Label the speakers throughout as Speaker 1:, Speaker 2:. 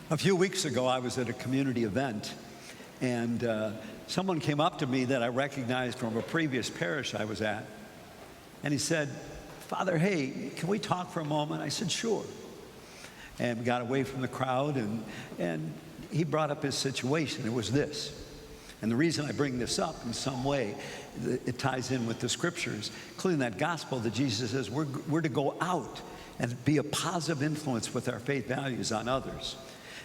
Speaker 1: A few weeks ago, I was at a community event, and someone came up to me that I recognized from a previous parish I was at, and he said, "Father, hey, can we talk for a moment?" I said, "Sure." And we got away from the crowd, and he brought up his situation. It was this. And the reason I bring this up in some way, it ties in with the scriptures, including that gospel that Jesus says we're to go out and be a positive influence with our faith values on others.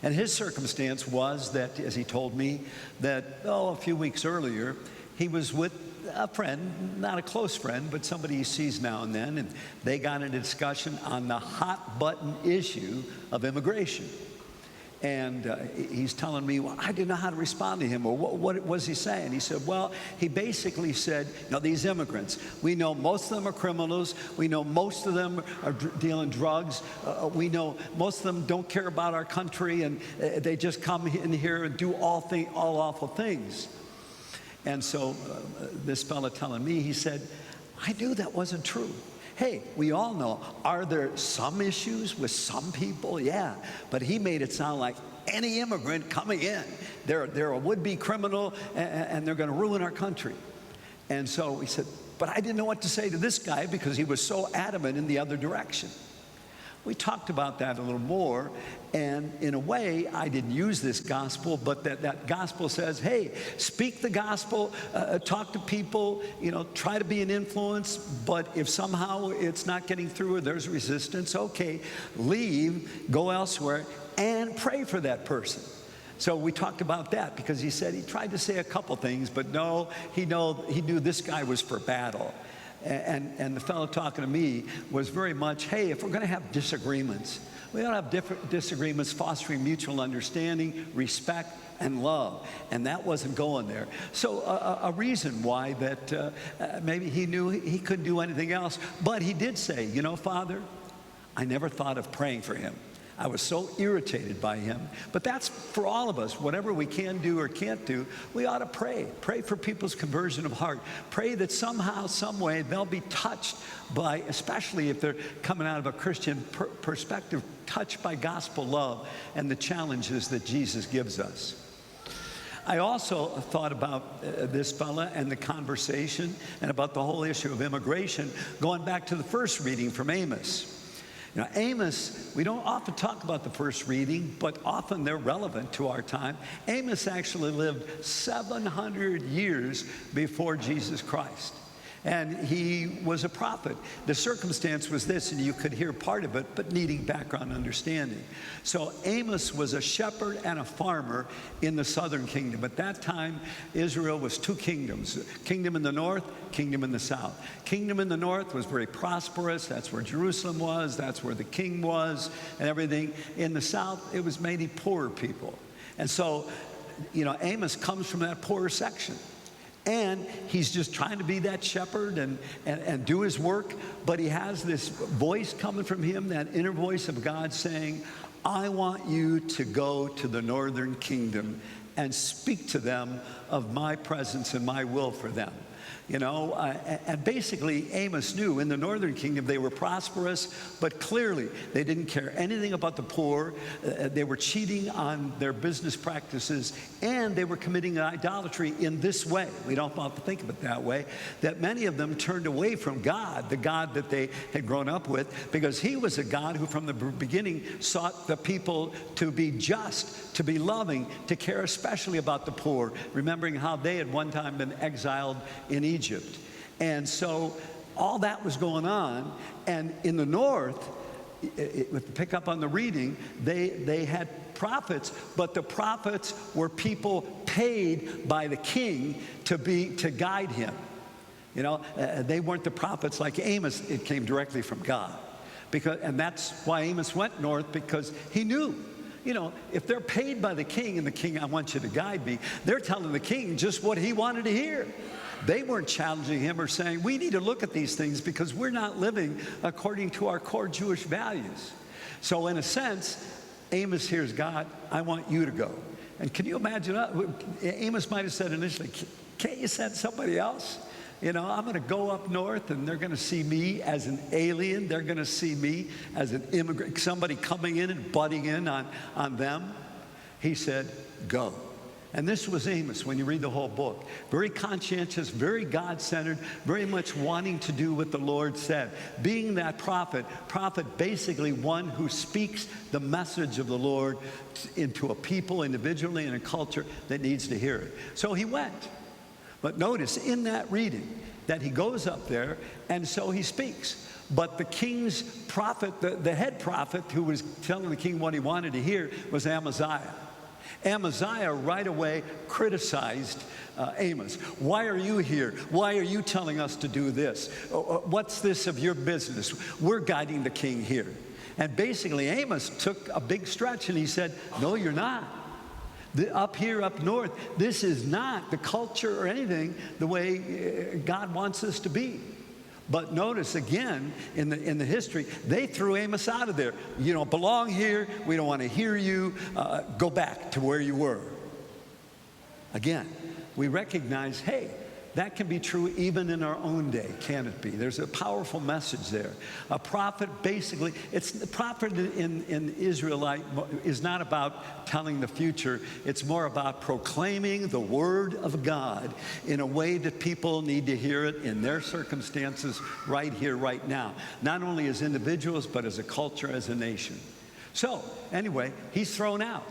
Speaker 1: And his circumstance was that, as he told me, that, a few weeks earlier, he was with a friend, not a close friend, but somebody he sees now and then, and they got into a discussion on the hot button issue of immigration. And he's telling me, well, I didn't know how to respond to him, or what was he saying? He said, well, he basically said, these immigrants, we know most of them are criminals. We know most of them are dealing drugs. We know most of them don't care about our country, and they just come in here and do all awful things. And so this fella telling me, he said, I knew that wasn't true. Hey, we all know, are there some issues with some people? Yeah, but he made it sound like any immigrant coming in, they're a would-be criminal, and they're going to ruin our country. And so he said, but I didn't know what to say to this guy because he was so adamant in the other direction. We talked about that a little more, and in a way, I didn't use this gospel, but that gospel says, hey, speak the gospel, talk to people, try to be an influence, but if somehow it's not getting through or there's resistance, okay, leave, go elsewhere, and pray for that person. So we talked about that because he said he tried to say a couple things, but no, he knew this guy was for battle. And the fellow talking to me was very much, hey, if we're going to have disagreements, we ought to have different disagreements fostering mutual understanding, respect, and love. And that wasn't going there. So a reason why that maybe he knew he couldn't do anything else. But he did say, Father, I never thought of praying for him. I was so irritated by him. But that's for all of us. Whatever we can do or can't do, we ought to pray. Pray for people's conversion of heart. Pray that somehow, some way, they'll be touched by, especially if they're coming out of a Christian perspective, touched by gospel love and the challenges that Jesus gives us. I also thought about this fella and the conversation and about the whole issue of immigration, going back to the first reading from Amos. Amos, we don't often talk about the first reading, but often they're relevant to our time. Amos actually lived 700 years before Jesus Christ. And he was a prophet. The circumstance was this, and you could hear part of it, but needing background understanding. So Amos was a shepherd and a farmer in the southern kingdom. At that time, Israel was two kingdoms, kingdom in the north, kingdom in the south. Kingdom in the north was very prosperous. That's where Jerusalem was. That's where the king was and everything. In the south, it was mainly poorer people. And so, Amos comes from that poorer section. And he's just trying to be that shepherd and do his work, but he has this voice coming from him, that inner voice of God saying, I want you to go to the northern kingdom and speak to them of my presence and my will for them. And basically Amos knew in the northern kingdom they were prosperous, but clearly they didn't care anything about the poor. They were cheating on their business practices, and they were committing idolatry in this way. We don't have to think of it that way, that many of them turned away from God, the God that they had grown up with, because he was a God who from the beginning sought the people to be just, to be loving, to care especially about the poor, remembering how they had one time been exiled in Egypt. And so all that was going on, and in the north, if you pick up on the reading, they had prophets, but the prophets were people paid by the king to guide him. They weren't the prophets like Amos. It came directly from God, and that's why Amos went north, because he knew. If they're paid by the king, and the king, I want you to guide me, they're telling the king just what he wanted to hear. They weren't challenging him or saying, we need to look at these things because we're not living according to our core Jewish values. So in a sense, Amos hears God, I want you to go. And can you imagine, Amos might have said initially, can't you send somebody else? I'm going to go up north, and they're going to see me as an alien. They're going to see me as an immigrant, somebody coming in and butting in on them. He said, go. And this was Amos when you read the whole book. Very conscientious, very God-centered, very much wanting to do what the Lord said. Being that prophet basically one who speaks the message of the Lord into a people individually and a culture that needs to hear it. So he went. But notice in that reading that he goes up there and so he speaks. But the king's prophet, the head prophet who was telling the king what he wanted to hear was Amaziah. Amaziah right away criticized Amos. Why are you here? Why are you telling us to do this? What's this of your business? We're guiding the king here. And basically Amos took a big stretch and he said, no, you're not. Up here, up north, this is not the culture or anything the way God wants us to be. But notice again, in the history, they threw Amos out of there. You don't belong here. We don't want to hear you. Go back to where you were. Again, we recognize, hey, that can be true even in our own day, can it be? There's a powerful message there. A prophet, basically, the prophet in Israelite is not about telling the future. It's more about proclaiming the word of God in a way that people need to hear it in their circumstances right here, right now. Not only as individuals, but as a culture, as a nation. So, anyway, he's thrown out,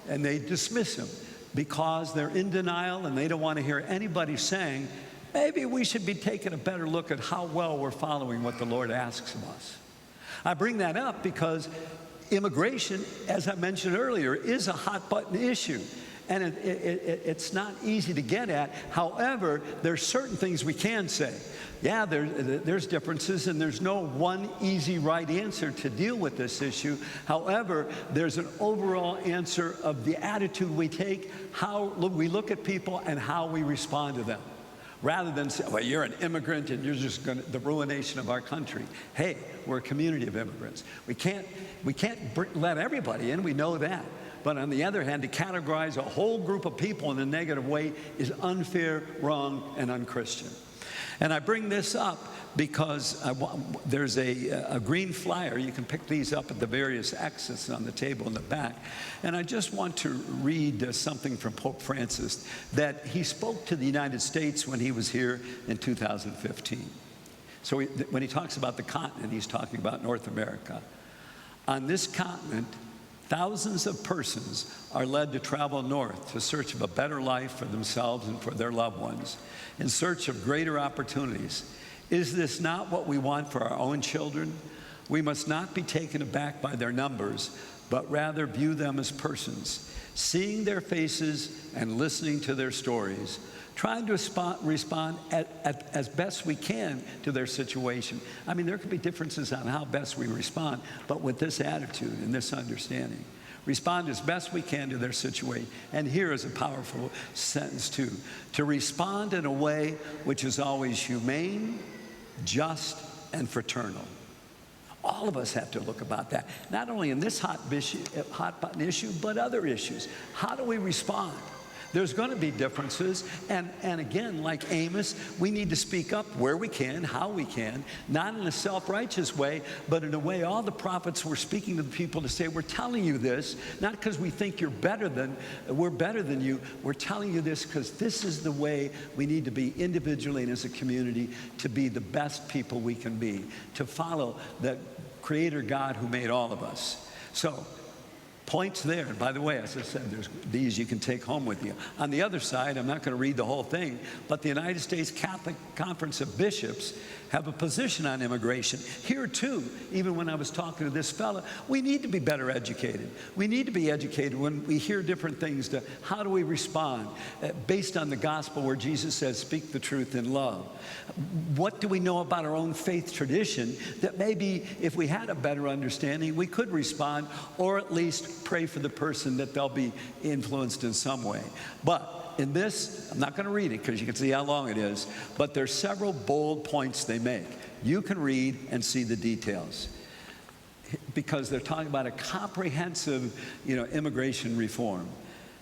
Speaker 1: and they dismiss him, because they're in denial and they don't want to hear anybody saying, maybe we should be taking a better look at how well we're following what the Lord asks of us. I bring that up because immigration, as I mentioned earlier, is a hot button issue. And it's not easy to get at. However, there's certain things we can say. Yeah, there's differences, and there's no one easy right answer to deal with this issue. However, there's an overall answer of the attitude we take, how we look at people, and how we respond to them. Rather than say, well, you're an immigrant and you're just going to, the ruination of our country. Hey, we're a community of immigrants. We can't let everybody in, we know that. But on the other hand, to categorize a whole group of people in a negative way is unfair, wrong, and unchristian. And I bring this up because there's a green flyer. You can pick these up at the various exits on the table in the back. And I just want to read something from Pope Francis that he spoke to the United States when he was here in 2015. So when he talks about the continent, he's talking about North America. On this continent, thousands of persons are led to travel north to search of a better life for themselves and for their loved ones, in search of greater opportunities. Is this not what we want for our own children? We must not be taken aback by their numbers, but rather view them as persons, seeing their faces and listening to their stories, trying to respond as best we can to their situation. I mean, there could be differences on how best we respond, but with this attitude and this understanding, respond as best we can to their situation. And here is a powerful sentence too: to respond in a way which is always humane, just, and fraternal. All of us have to look about that, not only in this hot button issue, but other issues. How do we respond? There's going to be differences, and again, like Amos, we need to speak up where we can, how we can, not in a self-righteous way, but in a way all the prophets were speaking to the people to say, we're telling you this, not because we think we're better than you, we're telling you this because this is the way we need to be individually and as a community to be the best people we can be, to follow the Creator God who made all of us. So, points there. And by the way, as I said, there's these you can take home with you. On the other side, I'm not going to read the whole thing, but the United States Catholic Conference of Bishops have a position on immigration. Here too, even when I was talking to this fella, we need to be better educated. We need to be educated when we hear different things to how do we respond based on the gospel where Jesus says, speak the truth in love. What do we know about our own faith tradition that maybe if we had a better understanding, we could respond, or at least pray for the person that they'll be influenced in some way. But in this, I'm not going to read it because you can see how long it is, but there's several bold points they make. You can read and see the details because they're talking about a comprehensive, immigration reform.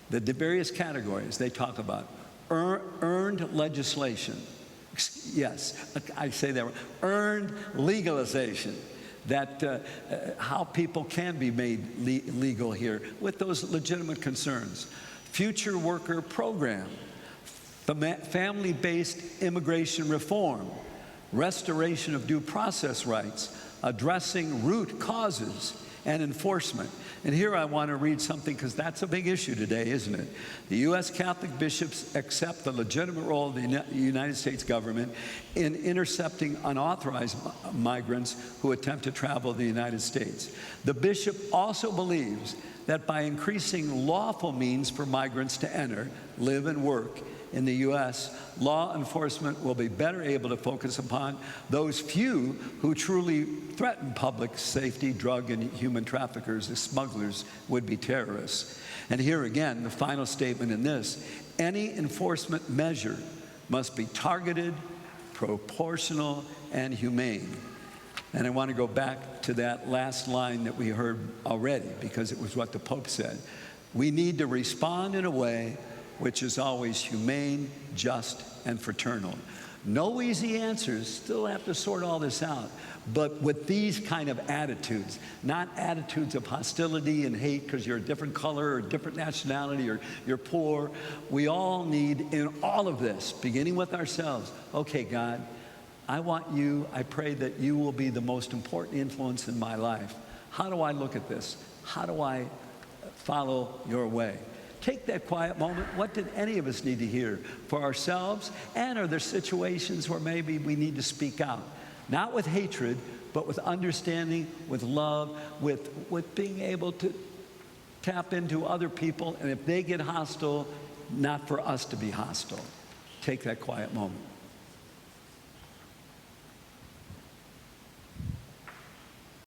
Speaker 1: The various categories they talk about: earned legislation. Yes, I say that. Earned legalization. that how people can be made legal here with those legitimate concerns. Future worker program, family-based immigration reform, restoration of due process rights, addressing root causes, and enforcement. And here I want to read something because that's a big issue today, isn't it? The U.S. Catholic bishops accept the legitimate role of the United States government in intercepting unauthorized migrants who attempt to travel to the United States. The bishop also believes that by increasing lawful means for migrants to enter, live, and work in the U.S., law enforcement will be better able to focus upon those few who truly threaten public safety. Drug and human traffickers, the smugglers, would be terrorists. And here again, the final statement in this: any enforcement measure must be targeted, proportional, and humane. And I want to go back to that last line that we heard already, because it was what the Pope said. We need to respond in a way which is always humane, just, and fraternal. No easy answers, still have to sort all this out. But with these kind of attitudes, not attitudes of hostility and hate because you're a different color or different nationality or you're poor, we all need, in all of this, beginning with ourselves, okay, God, I want you, I pray that you will be the most important influence in my life. How do I look at this? How do I follow your way? Take that quiet moment. What did any of us need to hear for ourselves? And are there situations where maybe we need to speak out? Not with hatred, but with understanding, with love, with being able to tap into other people. And if they get hostile, not for us to be hostile. Take that quiet moment.